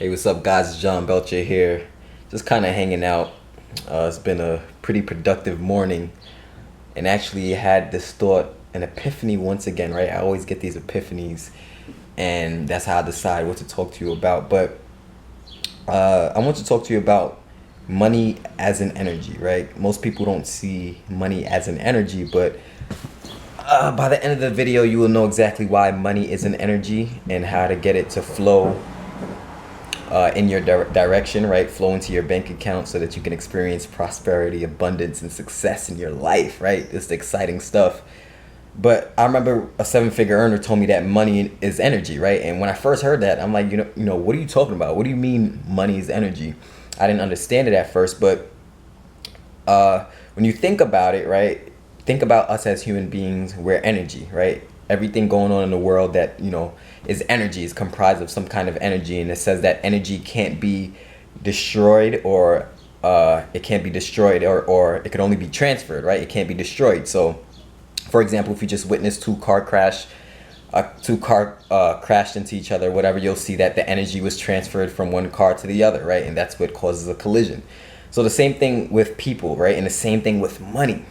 Hey, what's up, guys? It's John Belcher here. Just kind of hanging out. It's been a pretty productive morning, and actually had this thought, an epiphany once again, right? I always get these epiphanies, and that's how I decide what to talk to you about. But I want to talk to you about money as an energy, right? Most people don't see money as an energy, but by the end of the video, you will know exactly why money is an energy and how to get it to flow in your direction, right? Flow into your bank account so that you can experience prosperity, abundance, and success in your life, right? It's the exciting stuff. But I remember a seven-figure earner told me that money is energy, right? And when I first heard that, I'm like, what are you talking about? What do you mean money is energy? I didn't understand it at first, but when you think about it, right? Think about us as human beings. We're energy, right? Everything going on in the world that is energy, is comprised of some kind of energy, and it says that energy can't be destroyed, or it can't be destroyed, or it can only be transferred, right? It can't be destroyed. So for example, if you just witnessed two car crashed into each other, whatever, you'll see that the energy was transferred from one car to the other, right? And that's what causes a collision. So the same thing with people, right? And the same thing with money.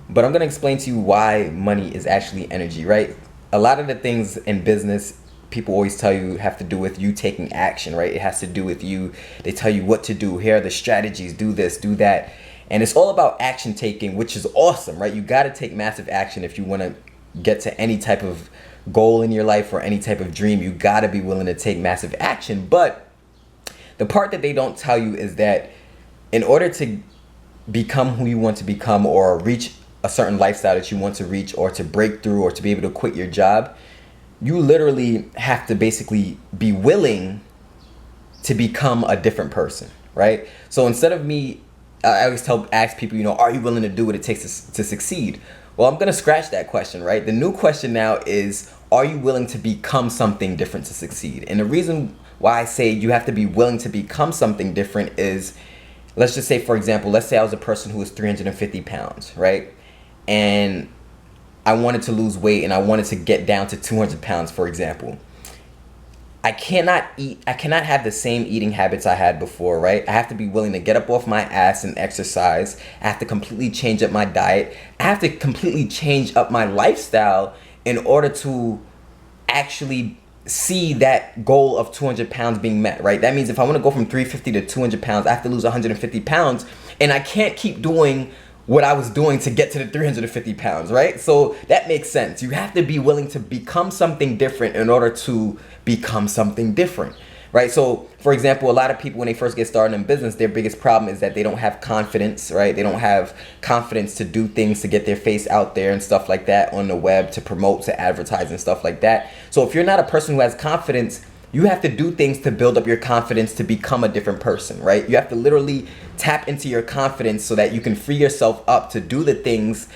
But I'm going to explain to you why money is actually energy, right? A lot of the things in business, people always tell you have to do with you taking action, right? It has to do with you. They tell you what to do. Here are the strategies. Do this, do that. And it's all about action taking, which is awesome, right? You got to take massive action if you want to get to any type of goal in your life or any type of dream. You got to be willing to take massive action. But the part that they don't tell you is that in order to become who you want to become, or reach a certain lifestyle that you want to reach, or to break through, or to be able to quit your job, you literally have to basically be willing to become a different person, right? So instead of me, I always ask people, are you willing to do what it takes to succeed? Well, I'm going to scratch that question, right? The new question now is, are you willing to become something different to succeed? And the reason why I say you have to be willing to become something different is, let's just say, for example, let's say I was a person who was 350 pounds, right? And I wanted to lose weight, and I wanted to get down to 200 pounds, for example. I cannot have the same eating habits I had before, right? I have to be willing to get up off my ass and exercise. I have to completely change up my diet. I have to completely change up my lifestyle in order to actually see that goal of 200 pounds being met, right? That means if I want to go from 350 to 200 pounds, I have to lose 150 pounds, and I can't keep doing what I was doing to get to the 350 pounds, right? So that makes sense. You have to be willing to become something different in order to become something different, right? So for example, a lot of people, when they first get started in business, their biggest problem is that they don't have confidence, right? They don't have confidence to do things, to get their face out there and stuff like that on the web, to promote, to advertise and stuff like that. So if you're not a person who has confidence, you have to do things to build up your confidence to become a different person, right? You have to literally tap into your confidence so that you can free yourself up to do the things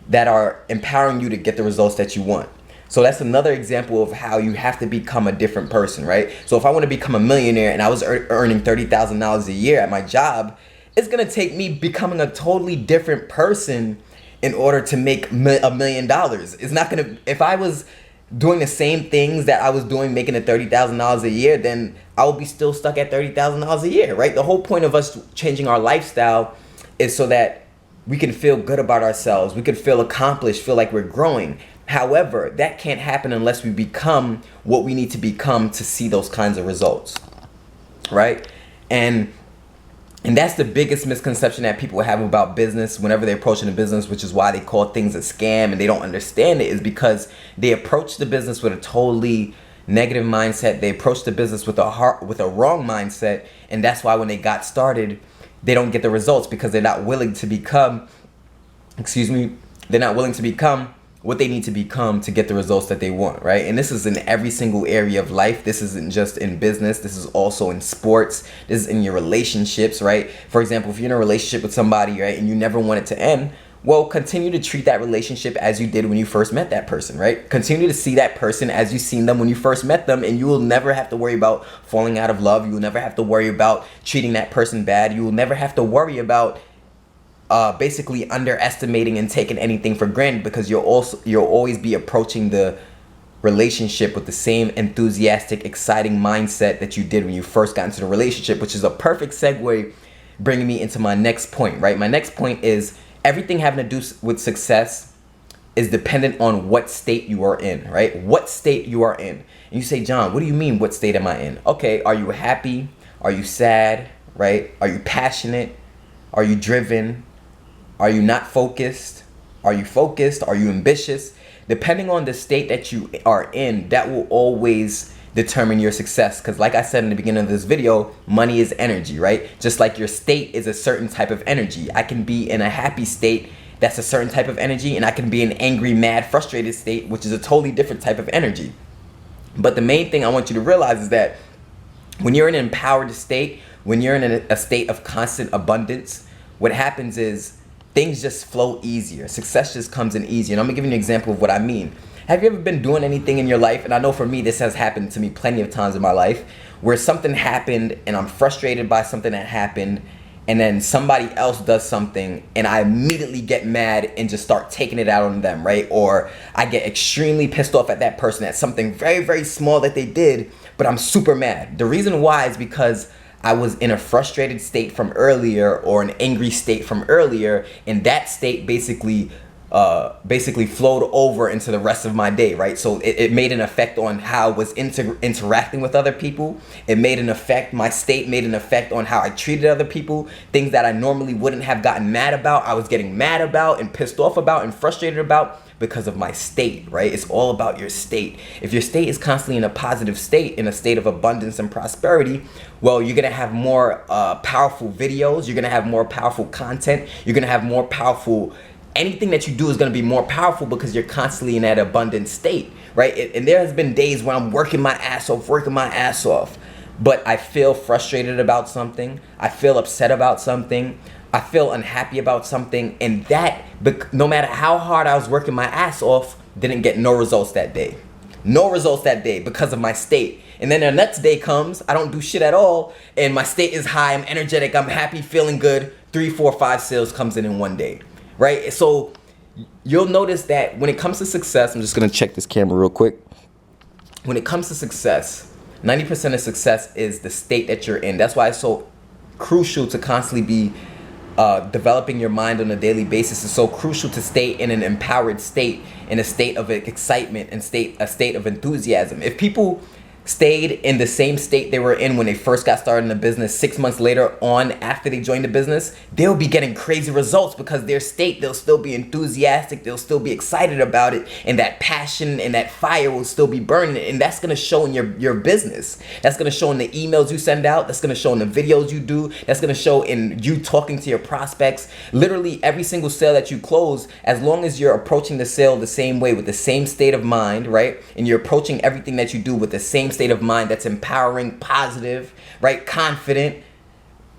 that are empowering you to get the results that you want. So that's another example of how you have to become a different person, right? So if I want to become a millionaire and I was earning $30,000 a year at my job, it's going to take me becoming a totally different person in order to make $1 million. It's not going to, if I was doing the same things that I was doing, making the $30,000 a year, then I will be still stuck at $30,000 a year, right? The whole point of us changing our lifestyle is so that we can feel good about ourselves. We can feel accomplished, feel like we're growing. However, that can't happen unless we become what we need to become to see those kinds of results, right? And that's the biggest misconception that people have about business whenever they're approaching a business, which is why they call things a scam and they don't understand it, is because they approach the business with a totally negative mindset. They approach the business with a wrong mindset, and that's why when they got started, they don't get the results, because they're not willing to become, they're not willing to become what they need to become to get the results that they want, right? And this is in every single area of life. This isn't just in business. This is also in sports. This is in your relationships, right? For example, if you're in a relationship with somebody, right, and you never want it to end, well, continue to treat that relationship as you did when you first met that person, right? Continue to see that person as you've seen them when you first met them, and you will never have to worry about falling out of love. You will never have to worry about treating that person bad. You will never have to worry about basically underestimating and taking anything for granted, because you'll always be approaching the relationship with the same enthusiastic, exciting mindset that you did when you first got into the relationship, which is a perfect segue bringing me into my next point, right? My next point is everything having to do with success is dependent on what state you are in, right? What state you are in. And you say, John, what do you mean, what state am I in? Okay, are you happy? Are you sad, right? Are you passionate? Are you driven? Are you not focused? Are you focused? Are you ambitious? Depending on the state that you are in, that will always determine your success. Because like I said in the beginning of this video, money is energy, right? Just like your state is a certain type of energy. I can be in a happy state, that's a certain type of energy, and I can be in an angry, mad, frustrated state, which is a totally different type of energy. But the main thing I want you to realize is that when you're in an empowered state, when you're in a state of constant abundance, what happens is things just flow easier. Success just comes in easier. And I'm gonna give you an example of what I mean. Have you ever been doing anything in your life? And I know for me, this has happened to me plenty of times in my life, where something happened and I'm frustrated by something that happened, and then somebody else does something and I immediately get mad and just start taking it out on them, right? Or I get extremely pissed off at that person at something very, very small that they did, but I'm super mad. The reason why is because I was in a frustrated state from earlier or an angry state from earlier, and that state basically flowed over into the rest of my day, right? So it made an effect on how I was interacting with other people. It made an effect, my state made an effect on how I treated other people. Things that I normally wouldn't have gotten mad about, I was getting mad about and pissed off about and frustrated about because of my state, right? It's all about your state. If your state is constantly in a positive state, in a state of abundance and prosperity, well, you're gonna have more powerful videos, you're gonna have more powerful content, you're gonna have more powerful, anything that you do is going to be more powerful because you're constantly in that abundant state, right? And there has been days when I'm working my ass off, but I feel frustrated about something, I feel upset about something, I feel unhappy about something, and that, no matter how hard I was working my ass off, didn't get no results that day. No results that day because of my state. And then the next day comes, I don't do shit at all, and my state is high, I'm energetic, I'm happy, feeling good, 3, 4, 5 sales comes in one day. Right? So you'll notice that when it comes to success, I'm just going to check this camera real quick. When it comes to success, 90% of success is the state that you're in. That's why it's so crucial to constantly be developing your mind on a daily basis. It's so crucial to stay in an empowered state, in a state of excitement and a state of enthusiasm. If people stayed in the same state they were in when they first got started in the business, 6 months later on after they joined the business, they'll be getting crazy results because their state, they'll still be enthusiastic, they'll still be excited about it, and that passion and that fire will still be burning, and that's going to show in your business. That's going to show in the emails you send out, that's going to show in the videos you do, that's going to show in you talking to your prospects. Literally every single sale that you close, as long as you're approaching the sale the same way with the same state of mind, right? And you're approaching everything that you do with the same state of mind that's empowering, positive, right? Confident,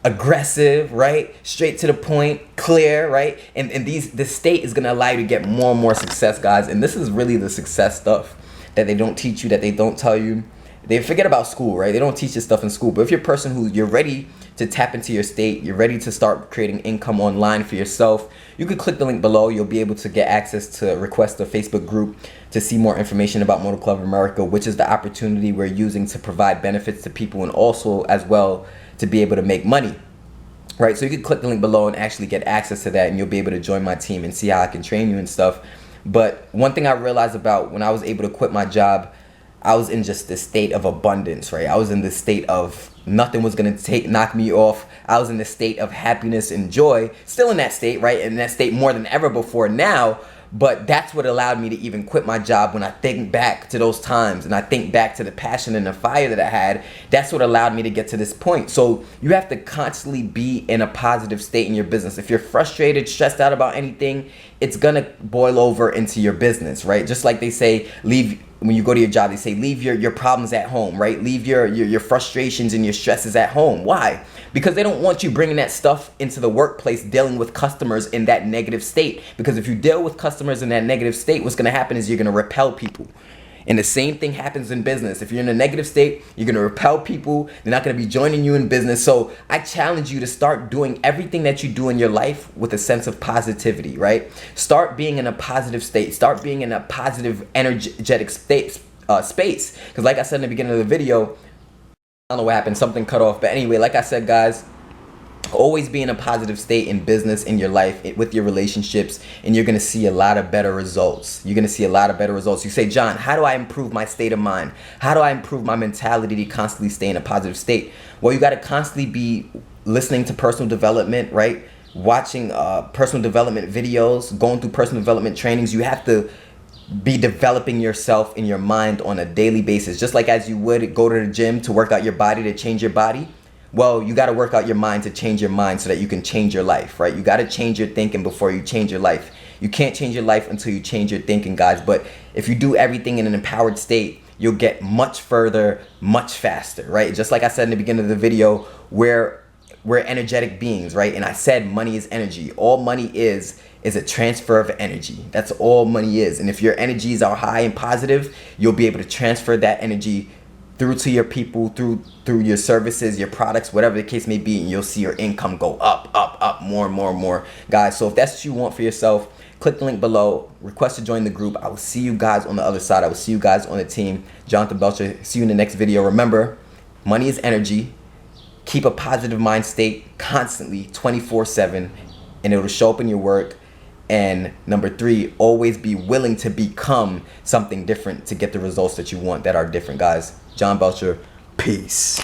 aggressive, right? Straight to the point, clear, right? And this state is gonna allow you to get more and more success, guys. And this is really the success stuff that they don't teach you, that they don't tell you. They forget about school, right? They don't teach this stuff in school. But if you're a person who you're ready to tap into your state, you're ready to start creating income online for yourself, you could click the link below. You'll be able to get access to request a Facebook group to see more information about Motor Club of America, which is the opportunity we're using to provide benefits to people and also as well to be able to make money, right? So you can click the link below and actually get access to that, and you'll be able to join my team and see how I can train you and stuff. But one thing I realized about when I was able to quit my job, I was in just this state of abundance, right? I was in this state of nothing was gonna knock me off. I was in this state of happiness and joy, still in that state, right? In that state more than ever before now. But that's what allowed me to even quit my job. When I think back to those times and I think back to the passion and the fire that I had, that's what allowed me to get to this point. So you have to constantly be in a positive state in your business. If you're frustrated, stressed out about anything, it's gonna boil over into your business, right? Just like they say, when you go to your job, they say, leave your problems at home, right? Leave your frustrations and your stresses at home. Why? Because they don't want you bringing that stuff into the workplace, dealing with customers in that negative state. Because if you deal with customers in that negative state, what's going to happen is you're going to repel people. And the same thing happens in business. If you're in a negative state, you're going to repel people. They're not going to be joining you in business. So I challenge you to start doing everything that you do in your life with a sense of positivity, right? Start being in a positive state. Start being in a positive, energetic state. space. Because like I said in the beginning of the video, I don't know what happened, something cut off. But anyway, like I said, guys, always be in a positive state in business, in your life, with your relationships, and you're going to see a lot of better results. You're going to see a lot of better results. You say, John, how do I improve my state of mind? How do I improve my mentality to constantly stay in a positive state? Well, you got to constantly be listening to personal development, right? Watching personal development videos, going through personal development trainings. You have to be developing yourself in your mind on a daily basis, just like as you would go to the gym to work out your body, to change your body. Well, you got to work out your mind to change your mind so that you can change your life, right? You got to change your thinking before you change your life. You can't change your life until you change your thinking, guys. But if you do everything in an empowered state, you'll get much further, much faster, right? Just like I said in the beginning of the video, we're energetic beings, right? And I said money is energy. All money is a transfer of energy. That's all money is. And if your energies are high and positive, you'll be able to transfer that energy through to your people, through your services, your products, whatever the case may be, and you'll see your income go up, more and more and more, guys. So if that's what you want for yourself, click the link below, request to join the group. I will see you guys on the other side. I will see you guys on the team. Jonathan Belcher, see you in the next video. Remember, money is energy. Keep a positive mind state constantly, 24/7, and it'll show up in your work. And number 3, always be willing to become something different to get the results that you want that are different, guys. John Belcher, peace.